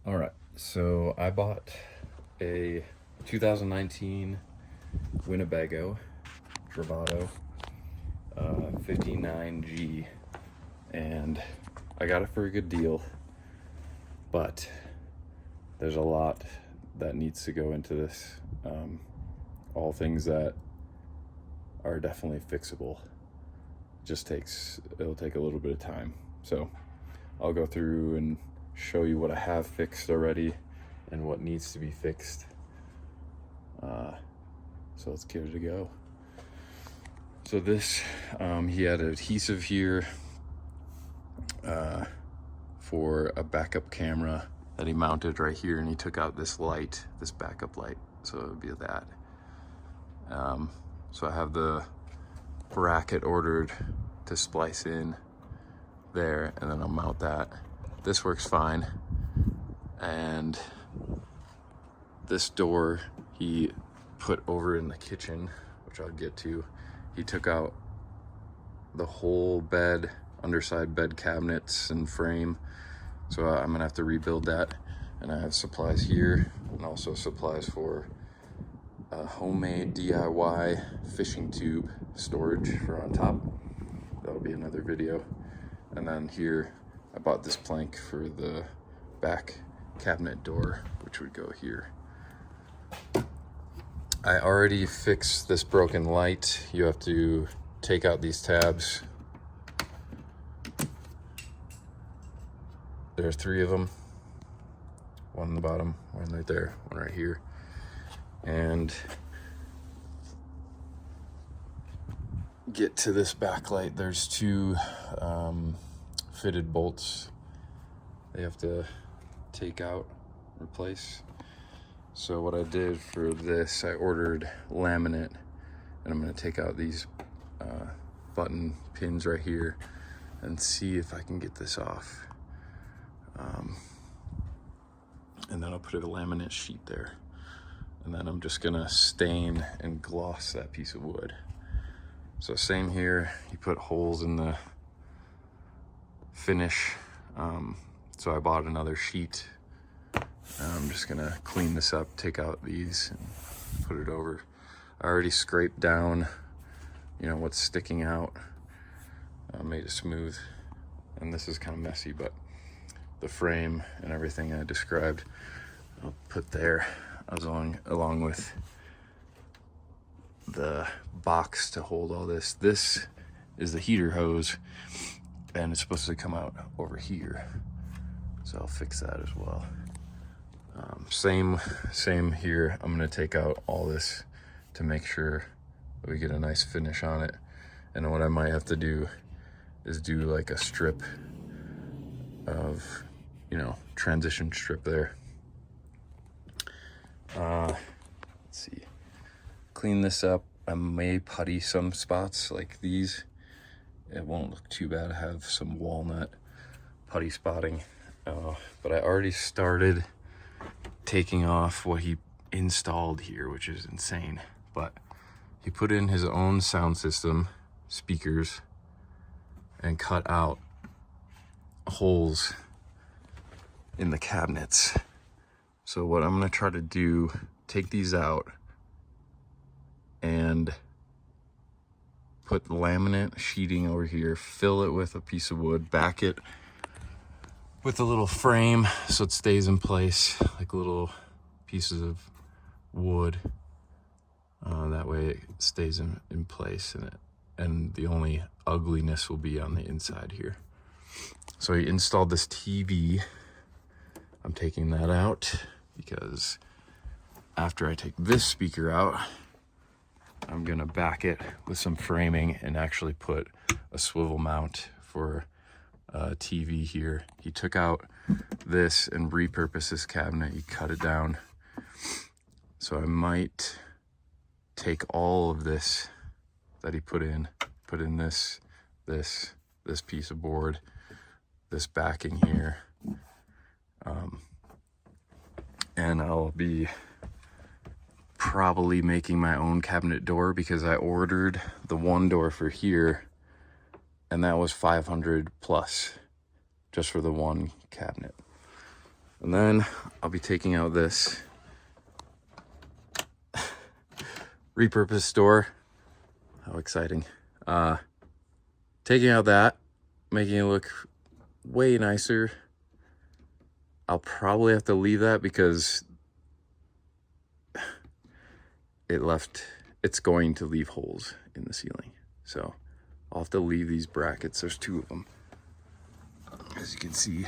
All right, so I bought a 2019 Winnebago Travato 59G, and I got it for a good deal, but there's a lot that needs to go into this. All things that are definitely fixable. It'll take a little bit of time. So I'll go through and show you what I have fixed already and what needs to be fixed. So let's give it a go. So this, he had adhesive here for a backup camera that he mounted right here, and he took out this light, this backup light, so it would be that. So I have the bracket ordered to splice in there, and then I'll mount that. This works fine. And this door he put over in the kitchen, which I'll get to. He took out the whole bed, underside bed cabinets and frame, so I'm gonna have to rebuild that. And I have supplies here, and also supplies for a homemade DIY fishing tube storage for on top. That'll be another video. And then here I bought this plank for the back cabinet door, which would go here. I already fixed this broken light. You have to take out these tabs. There are 3 of them. One on the bottom, one right there, one right here. And get to this backlight. There's 2 fitted bolts they have to take out, replace. So what I did for this, I ordered laminate, and I'm gonna take out these button pins right here and see if I can get this off. And then I'll put a laminate sheet there. And then I'm just gonna stain and gloss that piece of wood. So same here, you put holes in the finish. So I bought another sheet. I'm just gonna clean this up, take out these and put it over. I already scraped down, what's sticking out. Made it smooth. And this is kind of messy, but the frame and everything I described, I'll put there along with the box to hold all this. This is the heater hose, and it's supposed to come out over here. So I'll fix that as well. Same here. I'm gonna take out all this to make sure that we get a nice finish on it. And what I might have to do is do like a strip of, transition strip there. Let's see. Clean this up. I may putty some spots like these. It won't look too bad. I have some walnut putty spotting. But I already started taking off what he installed here, which is insane. But he put in his own sound system, speakers, and cut out holes in the cabinets. So what I'm gonna try to do, take these out and put laminate sheeting over here, fill it with a piece of wood, back it with a little frame so it stays in place, like little pieces of wood. That way it stays in place, and the only ugliness will be on the inside here. So he installed this TV. I'm taking that out because after I take this speaker out, I'm gonna back it with some framing and actually put a swivel mount for a TV here. He took out this and repurposed this cabinet. He cut it down. So I might take all of this that he put in this piece of board, this backing here, and I'll be probably making my own cabinet door because I ordered the one door for here, and that was $500 plus just for the one cabinet. And then I'll be taking out this repurposed door. How exciting. Taking out that, making it look way nicer. I'll probably have to leave that because it's going to leave holes in the ceiling. So I'll have to leave these brackets. There's 2 of them, as you can see,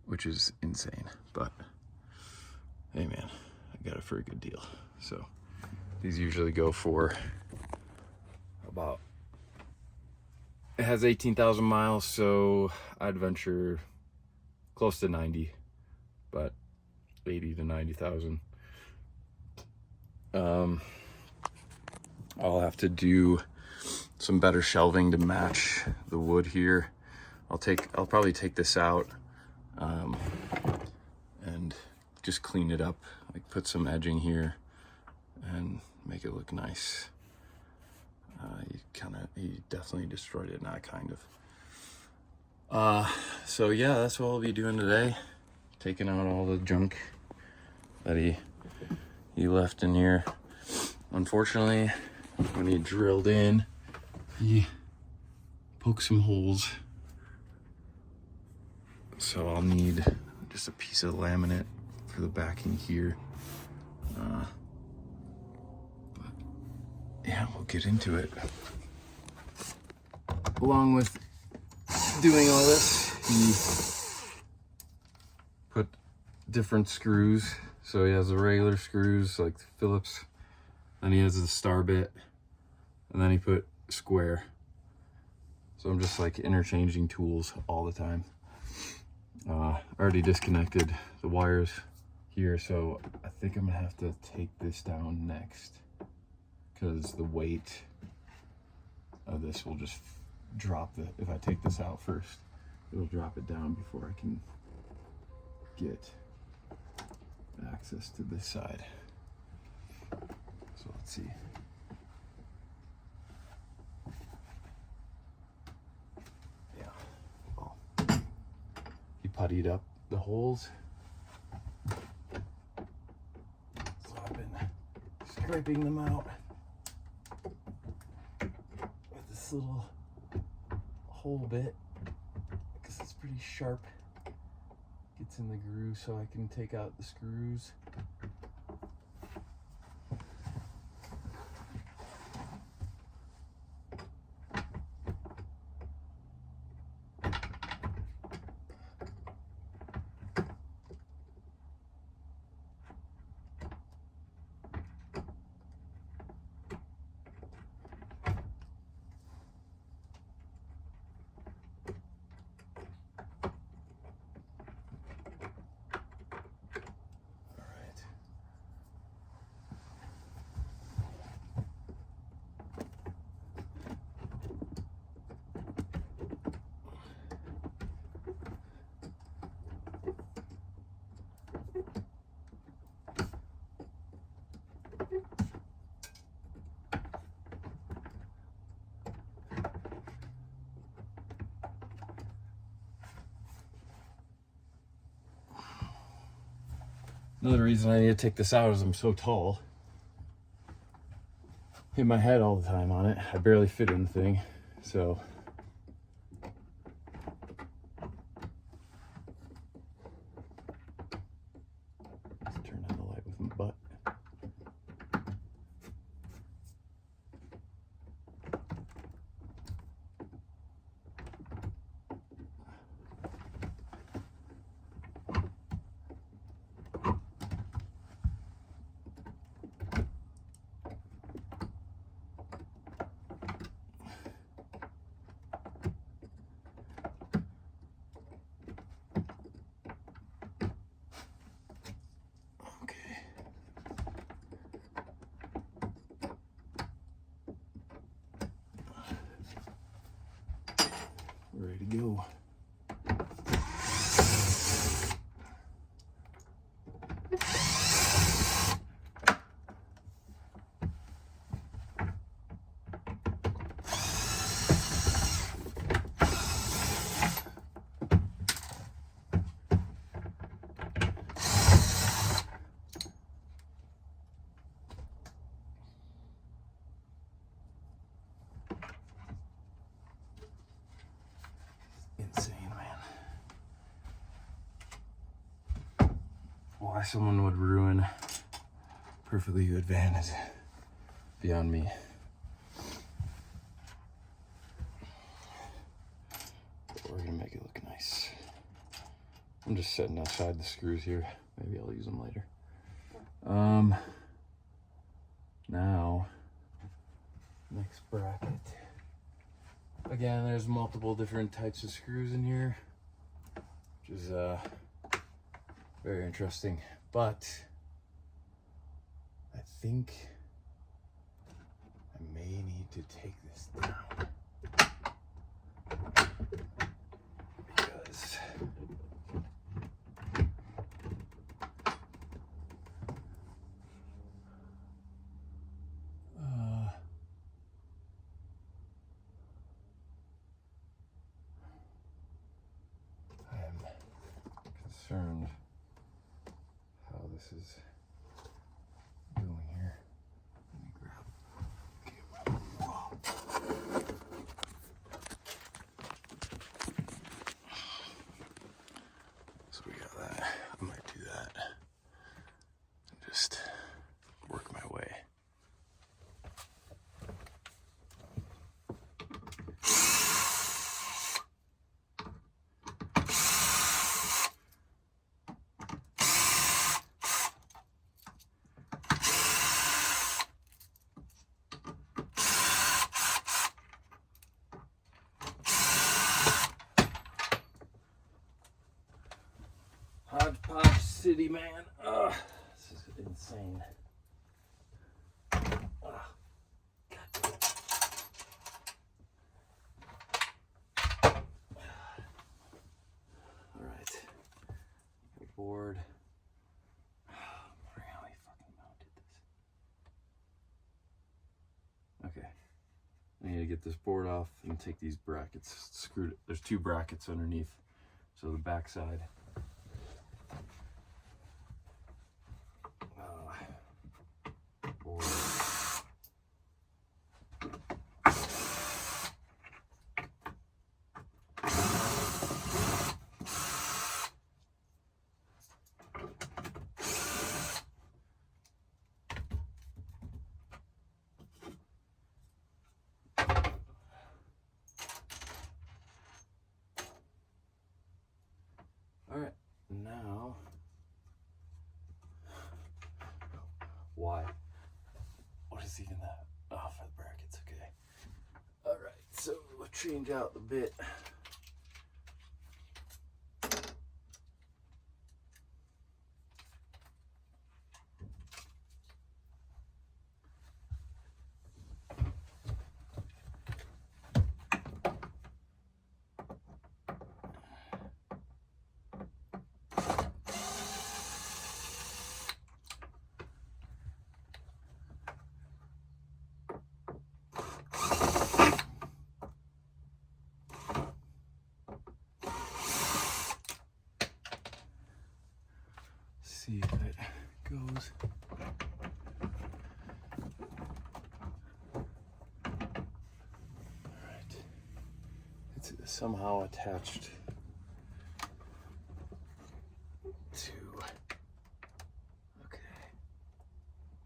which is insane. But hey man, I got it for a good deal. So these usually go for about, it has 18,000 miles, so I'd venture close to 90, but 80 to 90,000. I'll have to do some better shelving to match the wood here. I'll probably take this out and just clean it up, like put some edging here and make it look nice. He definitely destroyed it, not kind of. So yeah, that's what I'll be doing today. Taking out all the junk that he left in here. Unfortunately, when he drilled in, he poked some holes. So I'll need just a piece of laminate for the backing here. But yeah, we'll get into it. Along with doing all this, he put different screws. So he has the regular screws like the Phillips, then he has the star bit, and then he put square. So I'm just like interchanging tools all the time. Already disconnected the wires here, so I think I'm gonna have to take this down next because the weight of this will just drop if I take this out first, it'll drop it down before I can get access to this side. So let's see. Yeah, well, he puttied up the holes. So I've been scraping them out with this little hole bit because it's pretty sharp. Gets in the groove so I can take out the screws. Another reason I need to take this out is I'm so tall. Hit my head all the time on it. I barely fit in the thing, so. Let's turn on the light with my butt. why someone would ruin perfectly good van is beyond me. But we're gonna make it look nice. I'm just setting aside the screws here. Maybe I'll use them later. Now, next bracket. Again, there's multiple different types of screws in here, which is very interesting. But I think I may need to take this down because I am concerned how this is going here. Let me grab. So we got that. I might do that and just work my way. Hodgepodge City, man. Ugh, this is insane. Ugh. All right, board. Really fucking mounted this. Okay, I need to get this board off and take these brackets screwed. There's 2 brackets underneath, so the back side. Board. All right, now, why? What is even that? Oh, for the brackets, okay. All right, so we'll change out the bit. See if it goes. All right, it's somehow attached to.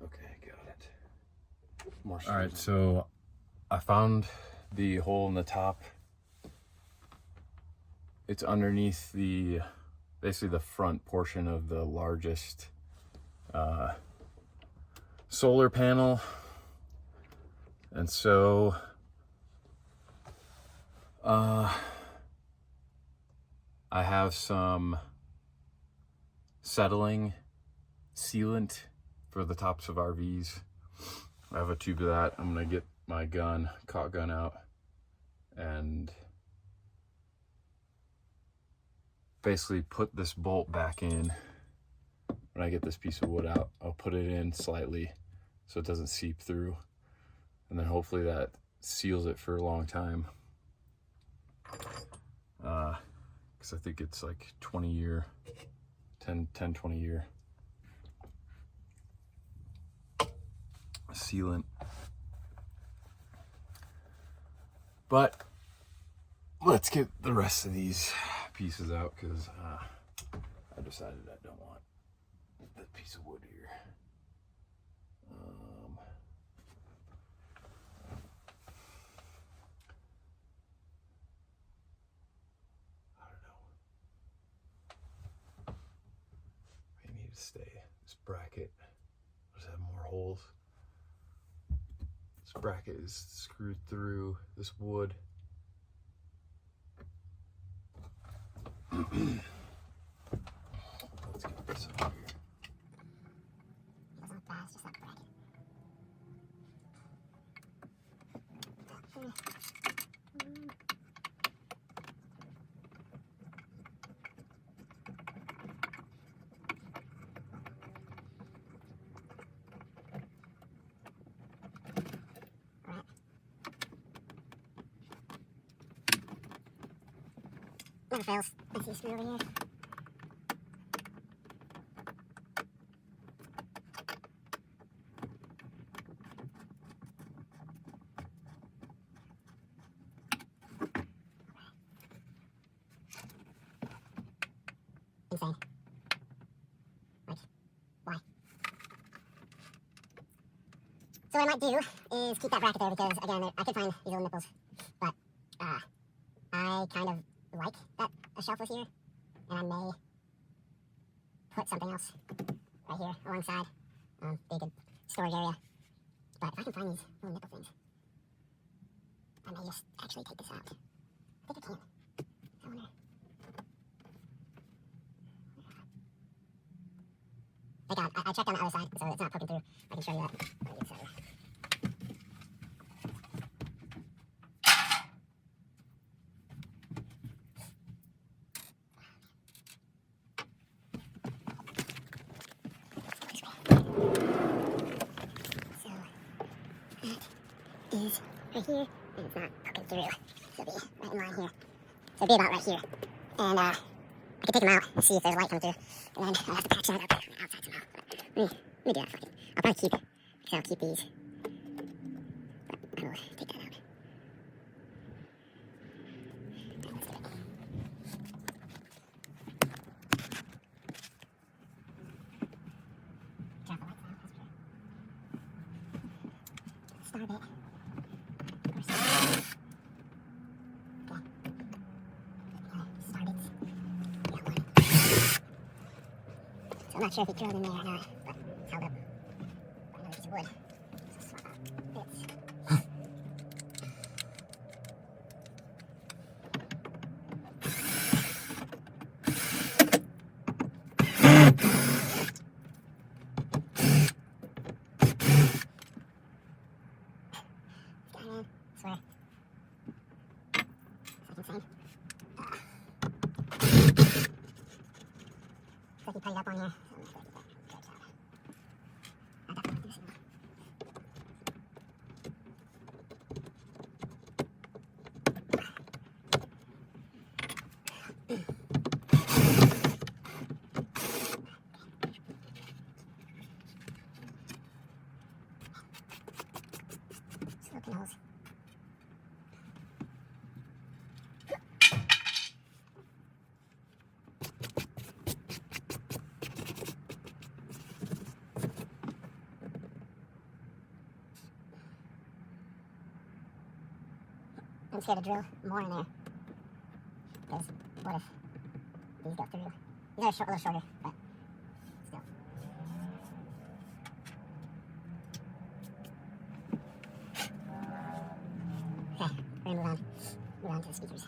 Okay, got it. More. All right, so I found the hole in the top. It's underneath the, basically the front portion of the largest solar panel. And so I have some settling sealant for the tops of RVs. I have a tube of that. I'm gonna get my caulk gun out and basically put this bolt back in. When I get this piece of wood out, I'll put it in slightly so it doesn't seep through. And then hopefully that seals it for a long time. Because I think it's like 20 year, 10, 20 year sealant. But let's get the rest of these pieces out because I decided I don't want this piece of wood here. I don't know. I need to stay. This bracket does have more holes. This bracket is screwed through this wood. Let's get this over here. Never fails. I see a screw over here. Insane. Like, why? So what I might do is keep that bracket there because, again, I could find these little nipples, but I kind of like that a shelf was here, and I may put something else right here alongside. Be a good storage area. But if I can find these little nipple things, I may just actually take this out. I think I can. I wonder. Thank God, I checked on the other side, so it's not poking through. I can show you that. Is right here, and it's not poking through. So it'll be right in line here. So it'll be about right here. And I can take them out and see if there's light coming through. And then I'll have to patch that up on the outside somehow. But let me do that. Fucking. I'll probably keep, because I'll keep these. But I will take that out. Let's do it. Drop the lights down, that's true. Start it. So I'm not sure if he threw it in there or not, but it's held up by another piece of wood. So swap out bits. I swear. Is that insane? It's like he putted it up on here. So I'm gonna have to get that dredged out. I'll definitely do this now. Slow pinholes. I'm scared to drill more in there. Because what if these go through? These are a little shorter, but still. Okay, we're gonna move on to the speakers.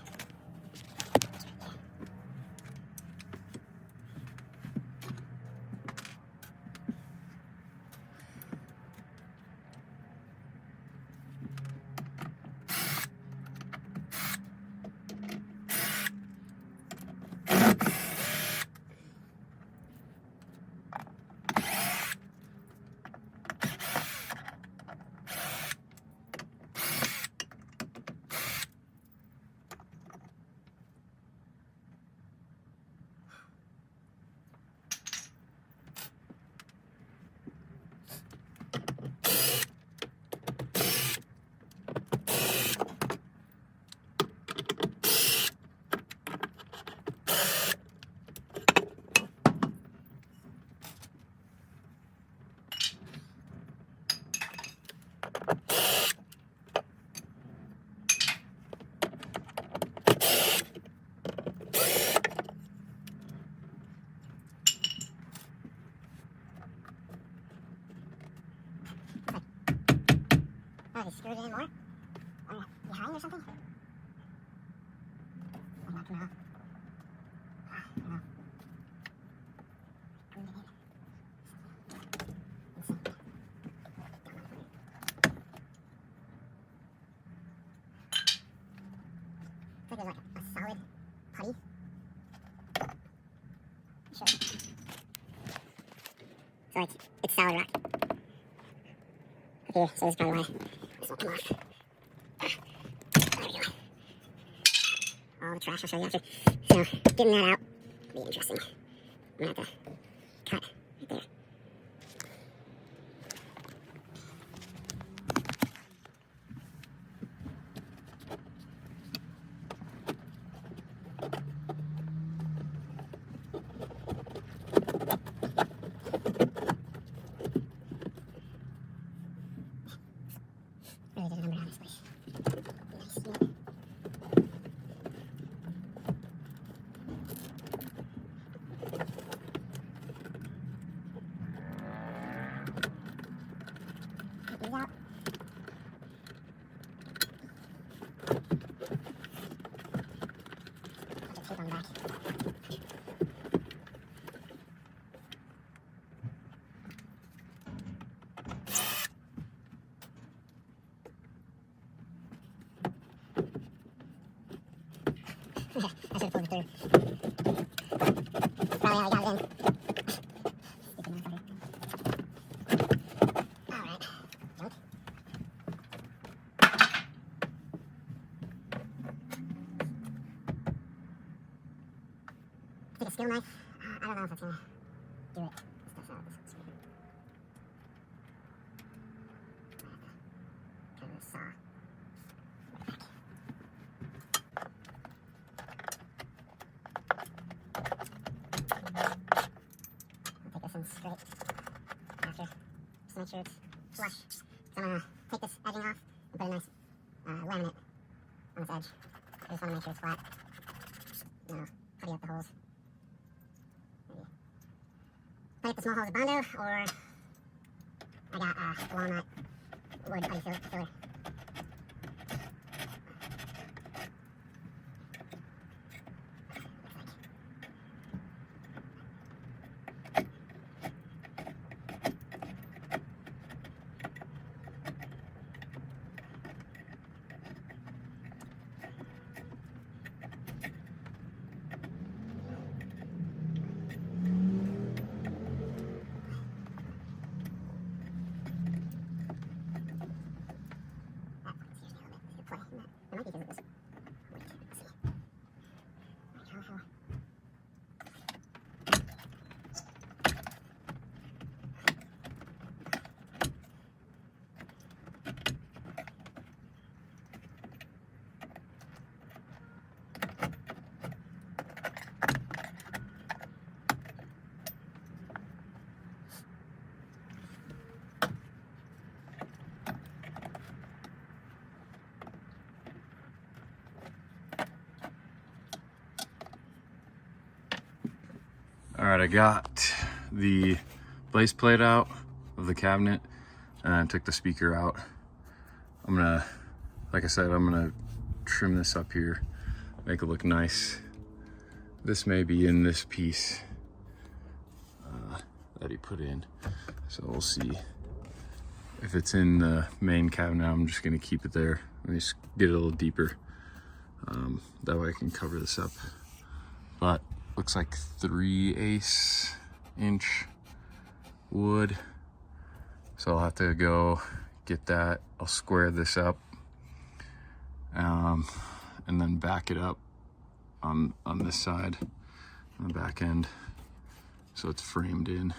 have these screwed in more? Or behind or something? I'm not coming out. I don't know. I think there's like a solid putty. Sure. So it's solid rock. Up here, so this is probably why this won't come off. There we go. All the trash I'll show you after. So getting that out will be interesting. I'm gonna have to cut right there. Really did a number on this place. Nice, you know. Get these out. Put the tape on the back. I should have pulled it through. Probably how I got it in. Stupid motherfucker. Alright. Junk. Take a skill knife. I don't know if it's gonna do it. Stuff out. This is weird. Kind of a saw. I'll take this and scrape after, just to make sure it's flush. So I'm gonna take this edging off and put a nice laminate on this edge. I just want to make sure it's flat. You know, putty up the holes. Maybe putty up the small holes of Bondo, or I got walnut wood putty filler. It might be because it was. Let's see. How? All right, I got the base plate out of the cabinet and I took the speaker out. I'm gonna, like I said, I'm gonna trim this up here, make it look nice. This may be in this piece that he put in, so we'll see. If it's in the main cabinet, I'm just gonna keep it there. Let me just get it a little deeper. That way I can cover this up. But looks like 3/8 inch wood. So I'll have to go get that. I'll square this up and then back it up on this side, on the back end, so it's framed in.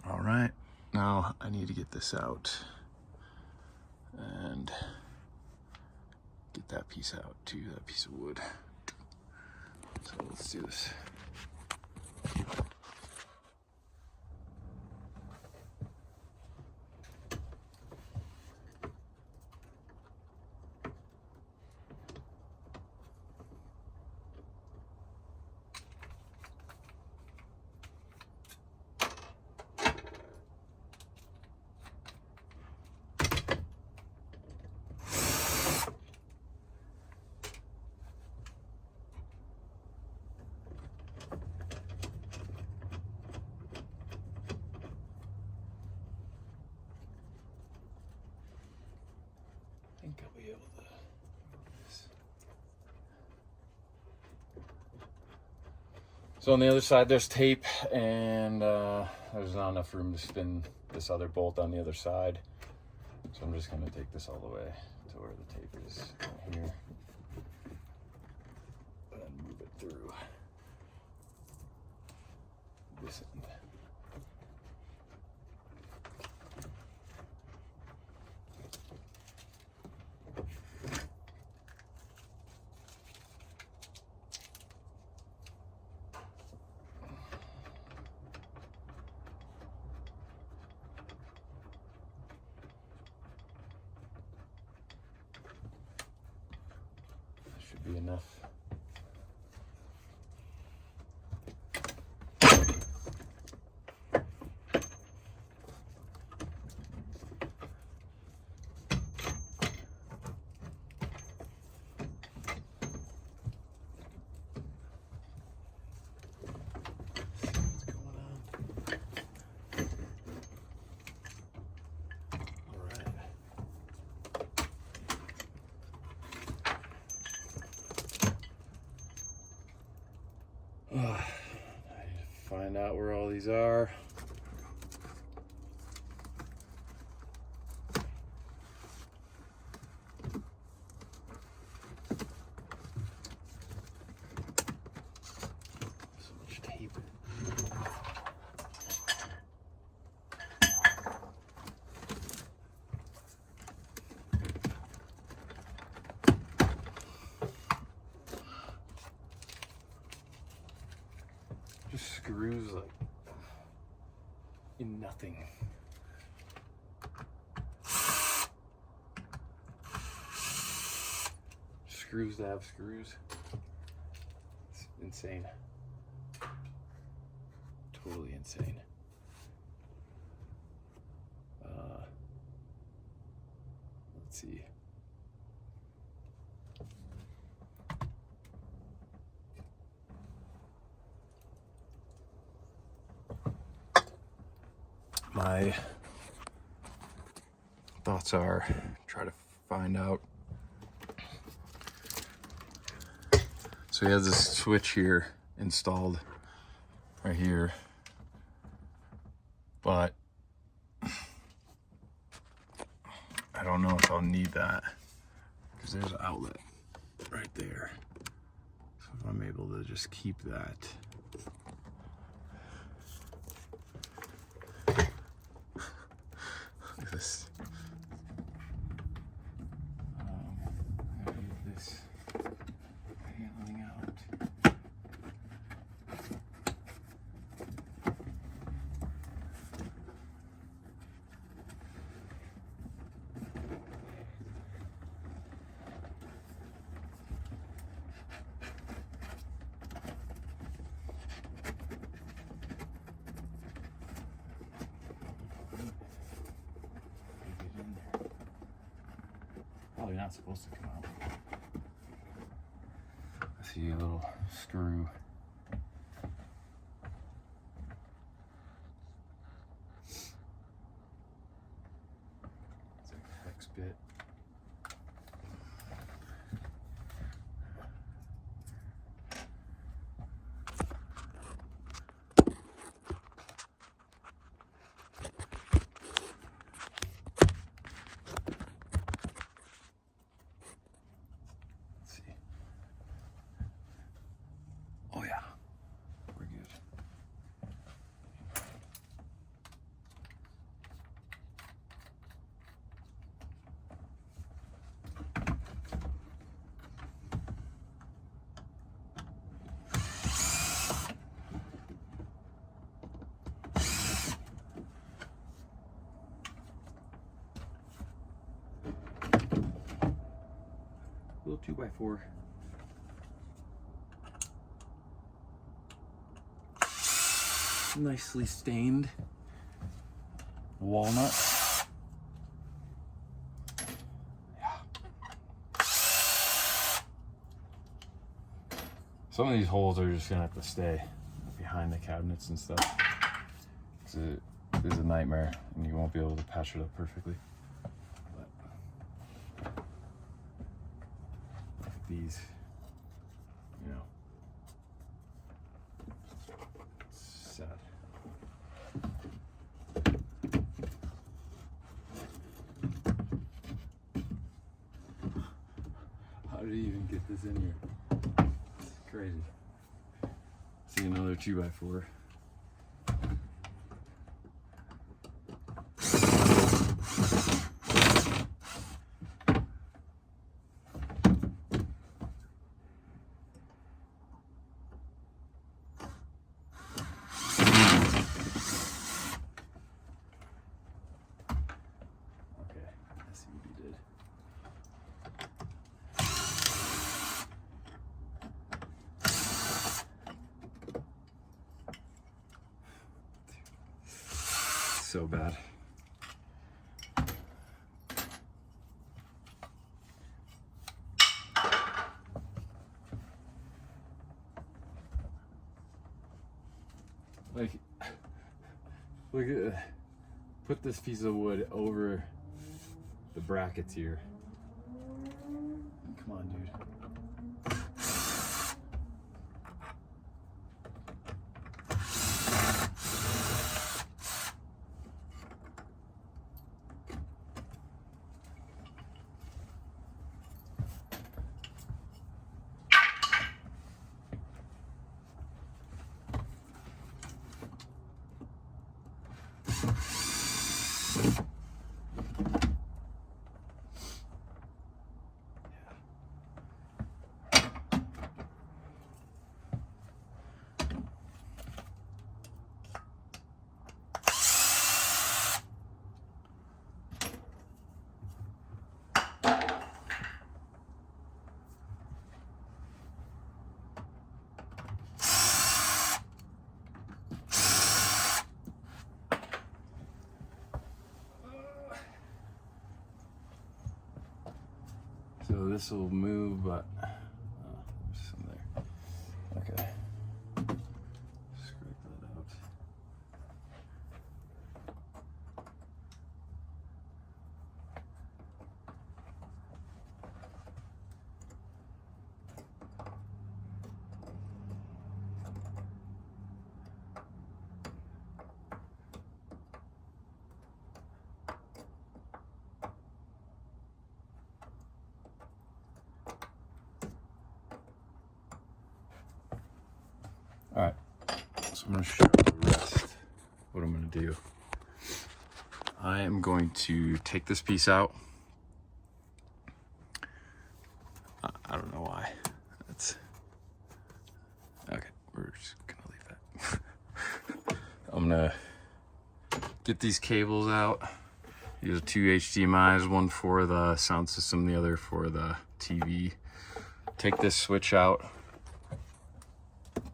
All right, now I need to get this out and get that piece out too, that piece of wood. So let's do this. able to do this. So on the other side, there's tape, and there's not enough room to spin this other bolt on the other side. So I'm just going to take this all the way to where the tape is right here and move it through this end. Should be enough. I need to find out where all these are. So much tape. Just screws like in nothing. Screws to have screws. It's insane. Totally insane. Let's see. My thoughts are try to find out. So he has this switch here installed right here, but I don't know if I'll need that because there's an outlet right there. So if I'm able to just keep that. Look at this. I need this handling out. Probably not supposed to come out. I see a little screw. It's like a hex bit. Oh yeah, we're good. Little 2x4. Nicely stained walnut. Yeah. Some of these holes are just gonna have to stay behind the cabinets and stuff. It is a nightmare and you won't be able to patch it up perfectly. But these, you know, sad. How did he even get this in here? It's crazy. See another 2x4. So bad. Like, look at, put this piece of wood over the brackets here. Come on, dude. So this will move, but there's some there. Okay. Scrape that out. All right, so I'm gonna show the rest what I'm gonna do. I am going to take this piece out. I don't know why. That's okay. We're just gonna leave that. I'm gonna get these cables out. These are 2 HDMIs, one for the sound system, the other for the TV. Take this switch out.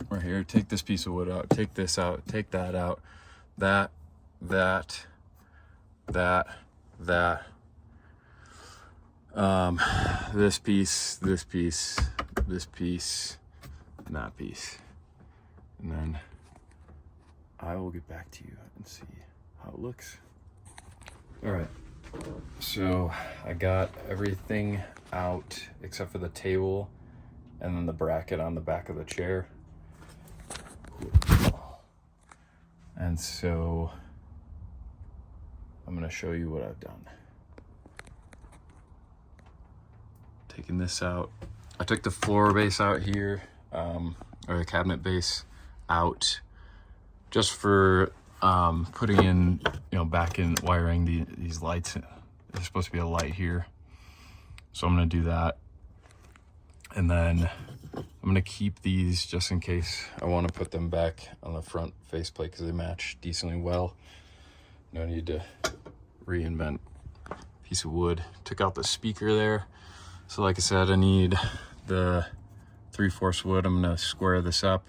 Right here, take this piece of wood out, take this out, take that out, that, this piece, this piece, this piece, and that piece. And then I will get back to you and see how it looks. All right, so I got everything out except for the table and then the bracket on the back of the chair. And so I'm going to show you what I've done. Taking this out. I took the floor base out here, or the cabinet base out, just for putting in, you know, back in wiring these lights. There's supposed to be a light here. So I'm going to do that. And then I'm gonna keep these just in case I want to put them back on the front faceplate because they match decently well. No need to reinvent a piece of wood. Took out the speaker there. So like I said, I need the 3/4 wood. I'm gonna square this up,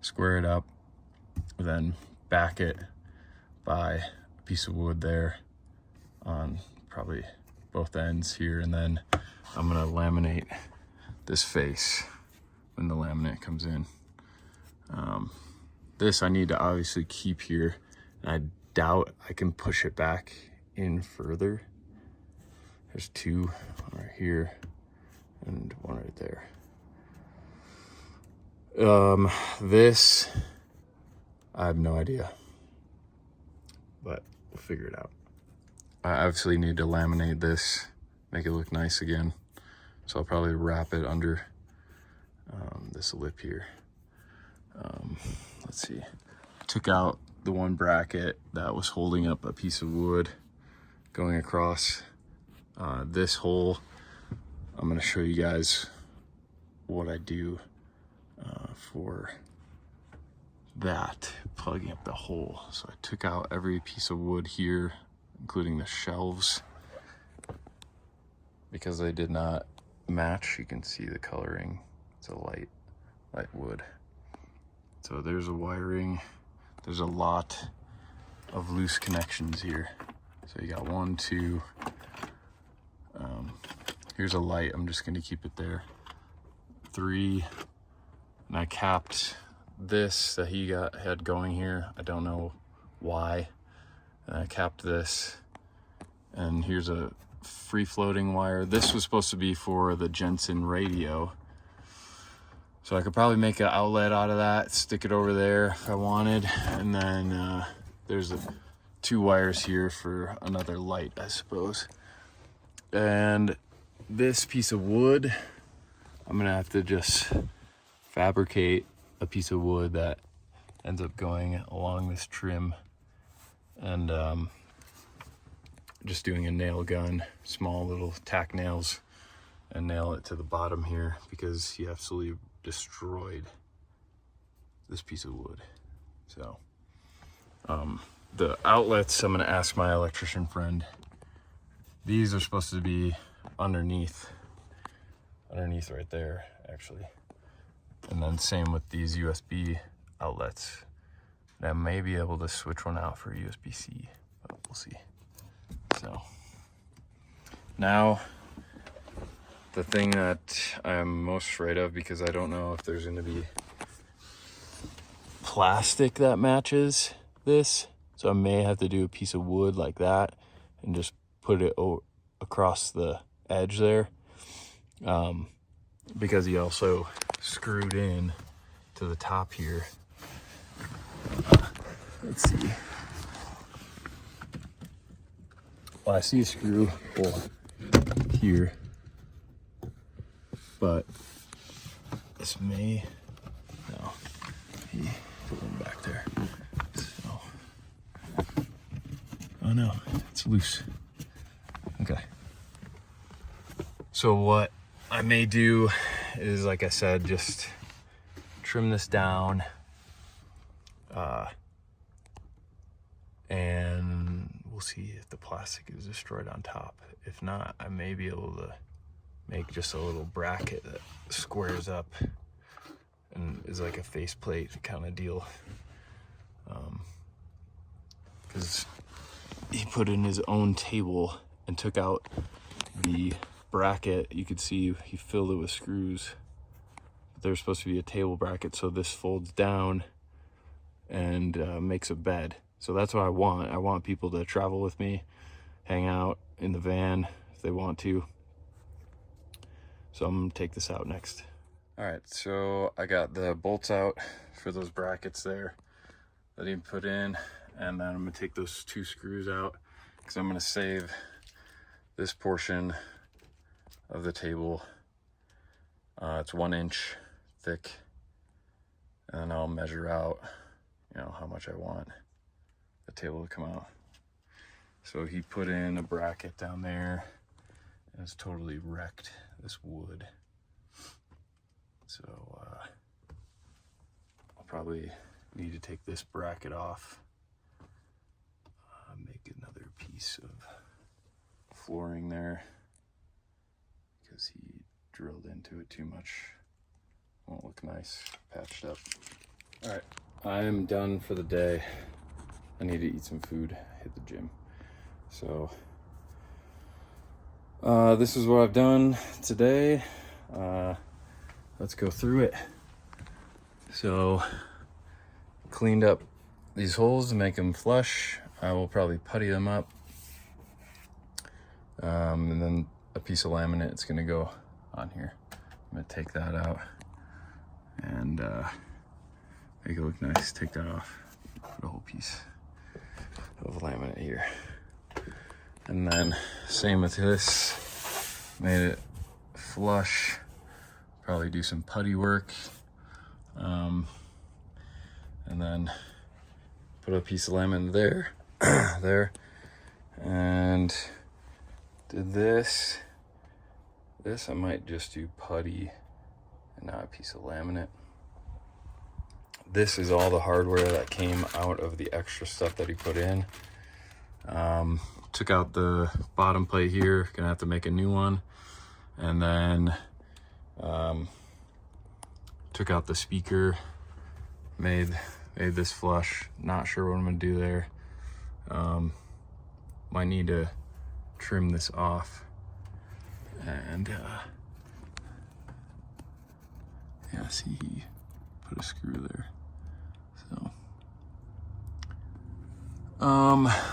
square it up, then back it by a piece of wood there on probably both ends here, and then I'm gonna laminate this face when the laminate comes in. This I need to obviously keep here, and I doubt I can push it back in further. There's two right here and one right there. This, I have no idea, but we'll figure it out. I obviously need to laminate this, make it look nice again. So I'll probably wrap it under this lip here. Let's see. Took out the one bracket that was holding up a piece of wood going across this hole. I'm gonna show you guys what I do for that, plugging up the hole. So I took out every piece of wood here, including the shelves, because they did not match. You can see the coloring. It's a light wood. So there's a wiring. There's a lot of loose connections here. So you got 1, 2. Here's a light. I'm just gonna keep it there. 3, and I capped this that he had going here. I don't know why. And I capped this, and here's a free floating wire. This was supposed to be for the Jensen radio. So I could probably make an outlet out of that, stick it over there if I wanted. And then there's 2 wires here for another light, I suppose. And this piece of wood, I'm gonna have to just fabricate a piece of wood that ends up going along this trim, and just doing a nail gun, small little tack nails, and nail it to the bottom here, because he absolutely destroyed this piece of wood. So the outlets, I'm gonna ask my electrician friend. These are supposed to be underneath right there, actually. And then same with these USB outlets. And I may be able to switch one out for USB-C, but we'll see. So now the thing that I'm most afraid of, because I don't know if there's gonna be plastic that matches this. So I may have to do a piece of wood like that and just put it across the edge there. Because he also screwed in to the top here. Let's see. Well, I see a screw hole here, but this may, no, he put one back there. So, oh no, it's loose. Okay. So what I may do is, like I said, just trim this down, and we'll see if the plastic is destroyed on top. If not, I may be able to make just a little bracket that squares up and is like a faceplate kind of deal. Because he put in his own table and took out the bracket. You could see he filled it with screws. There's supposed to be a table bracket, so this folds down and makes a bed. So that's what I want. I want people to travel with me, hang out in the van if they want to. So I'm gonna take this out next. All right, so I got the bolts out for those brackets there that he put in, and then I'm gonna take those 2 screws out, because I'm gonna save this portion of the table. It's 1 inch thick, and then I'll measure out, you know, how much I want the table to come out. So he put in a bracket down there, and it's totally wrecked this wood. So I'll probably need to take this bracket off, make another piece of flooring there, because he drilled into it too much. Won't look nice patched up. All right, I am done for the day. I need to eat some food, hit the gym. So this is what I've done today. Let's go through it. So cleaned up these holes to make them flush. I will probably putty them up. And then a piece of laminate, it's gonna go on here. I'm gonna take that out and make it look nice. Take that off, put a whole piece of laminate here. And then same with this, made it flush, probably do some putty work. And then put a piece of laminate there, there, and did this. This I might just do putty and not a piece of laminate. This is all the hardware that came out of the extra stuff that he put in. Took out the bottom plate here, gonna have to make a new one. And then took out the speaker, made this flush. Not sure what I'm gonna do there. Might need to trim this off. And yeah, see, he put a screw there. So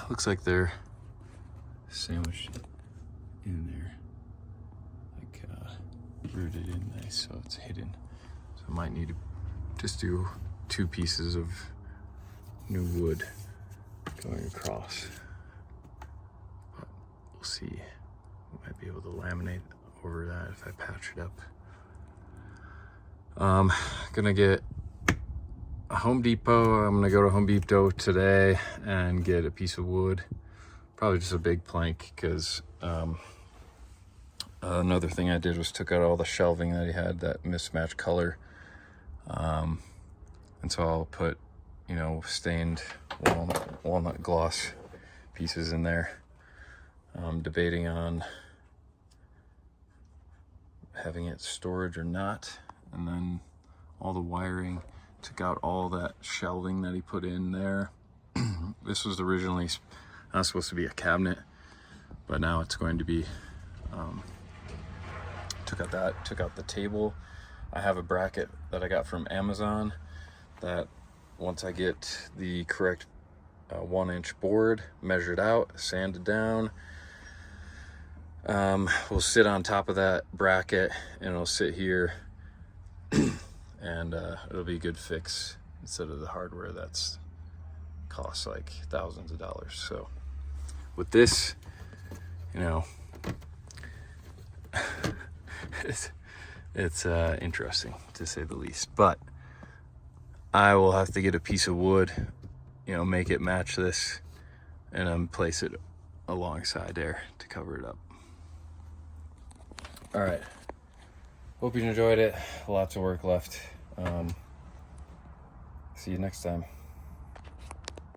looks like they're sandwiched in there, like rooted in nice, so it's hidden. So I might need to just do 2 pieces of new wood going across, but we'll see. Might be able to laminate over that if I patch it up. Gonna get a Home Depot. I'm gonna go to Home Depot today and get a piece of wood, probably just a big plank, because another thing I did was took out all the shelving that he had, that mismatched color, and so I'll put, you know, stained walnut gloss pieces in there. I'm debating on having it storage or not. And then all the wiring, took out all that shelving that he put in there. This was originally not supposed to be a cabinet, but now it's going to be. Took out that, took out the table. I have a bracket that I got from Amazon that once I get the correct 1-inch board measured out, sanded down, we'll sit on top of that bracket and it'll sit here and it'll be a good fix instead of the hardware that's costs like thousands of dollars. So with this, you know, it's interesting to say the least, but I will have to get a piece of wood, you know, make it match this, and then place it alongside there to cover it up. All right, hope you enjoyed it. Lots of work left. See you next time.